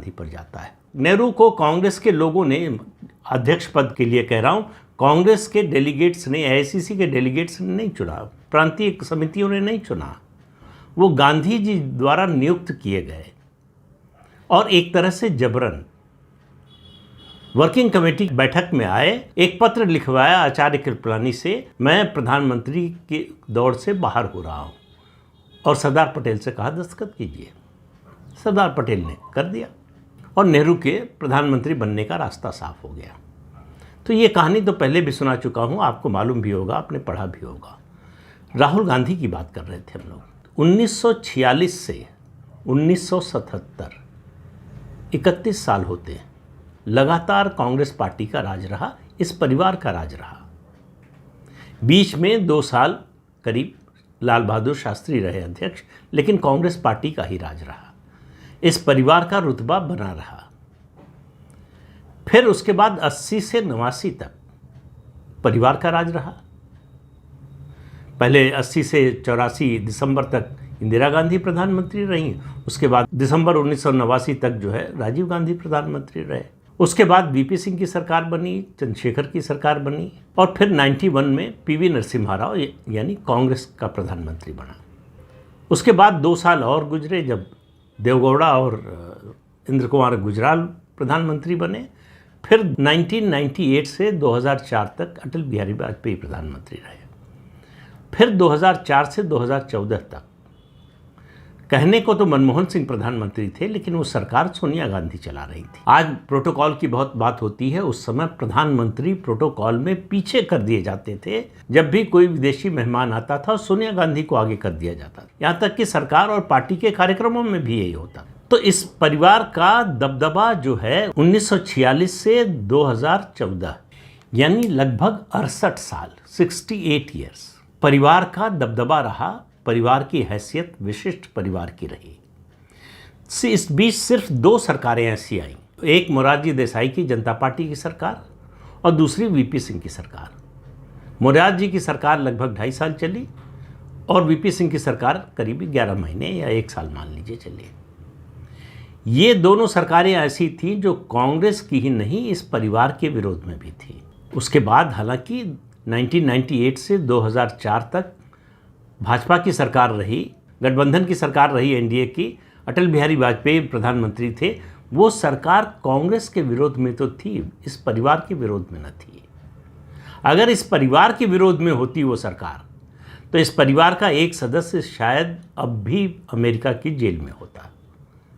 गांधी पर जाता है। नेहरू को कांग्रेस के लोगों ने, अध्यक्ष पद के लिए कह रहा हूँ, कांग्रेस के डेलीगेट्स ने, एआईसीसी के डेलीगेट्स ने नहीं चुना, प्रांतीय समितियों ने नहीं चुना, वो गांधी जी द्वारा नियुक्त किए गए और एक तरह से जबरन वर्किंग कमेटी बैठक में आए, एक पत्र लिखवाया आचार्य कृपलानी से, मैं प्रधानमंत्री की दौड़ से बाहर हो रहा हूँ, और सरदार पटेल से कहा दस्तखत कीजिए। सरदार पटेल ने कर दिया और नेहरू के प्रधानमंत्री बनने का रास्ता साफ हो गया। तो ये कहानी तो पहले भी सुना चुका हूँ, आपको मालूम भी होगा, आपने पढ़ा भी होगा। राहुल गांधी की बात कर रहे थे हम लोग। 1946 से 1977 31 साल होते हैं, लगातार कांग्रेस पार्टी का राज रहा, इस परिवार का राज रहा। बीच में 2 साल करीब लाल बहादुर शास्त्री रहे अध्यक्ष, लेकिन कांग्रेस पार्टी का ही राज रहा, इस परिवार का रुतबा बना रहा। फिर उसके बाद 80 से 89 तक परिवार का राज रहा। पहले 80 से 84 दिसंबर तक इंदिरा गांधी प्रधानमंत्री रहीं, उसके बाद दिसंबर 1989 तक जो है राजीव गांधी प्रधानमंत्री रहे। उसके बाद वीपी सिंह की सरकार बनी, चंद्रशेखर की सरकार बनी, और फिर 91 में पीवी नरसिम्हा राव यानी कांग्रेस का प्रधानमंत्री बना। उसके बाद 2 साल और गुजरे जब देवगौड़ा और इंद्र कुमार गुजराल प्रधानमंत्री बने। फिर 1998 से 2004 तक अटल बिहारी वाजपेयी प्रधानमंत्री रहे। फिर 2004 से 2014 तक कहने को तो मनमोहन सिंह प्रधानमंत्री थे, लेकिन वो सरकार सोनिया गांधी चला रही थी। आज प्रोटोकॉल की बहुत बात होती है, उस समय प्रधानमंत्री प्रोटोकॉल में पीछे कर दिए जाते थे। जब भी कोई विदेशी मेहमान आता था, सोनिया गांधी को आगे कर दिया जाता था। यहाँ तक कि सरकार और पार्टी के कार्यक्रमों में भी यही होता। तो इस परिवार का दबदबा जो है 1946 से 2014 यानी लगभग 68 साल, 68 ईयर्स परिवार का दबदबा रहा। परिवार की हैसियत विशिष्ट परिवार की रही। इस बीच सिर्फ 2 सरकारें ऐसी आईं, एक मोरारजी देसाई की जनता पार्टी की सरकार और दूसरी वीपी सिंह की सरकार। मोरारजी की सरकार लगभग 2.5 साल चली और वीपी सिंह की सरकार करीब 11 महीने या 1 साल मान लीजिए चली। ये दोनों सरकारें ऐसी थीं जो कांग्रेस की ही नहीं, इस परिवार के विरोध में भी थी। उसके बाद हालांकि 1998 से 2004 तक भाजपा की सरकार रही, गठबंधन की सरकार रही, एनडीए की, अटल बिहारी वाजपेयी प्रधानमंत्री थे। वो सरकार कांग्रेस के विरोध में तो थी, इस परिवार के विरोध में न थी। अगर इस परिवार के विरोध में होती वो सरकार, तो इस परिवार का एक सदस्य शायद अब भी अमेरिका की जेल में होता।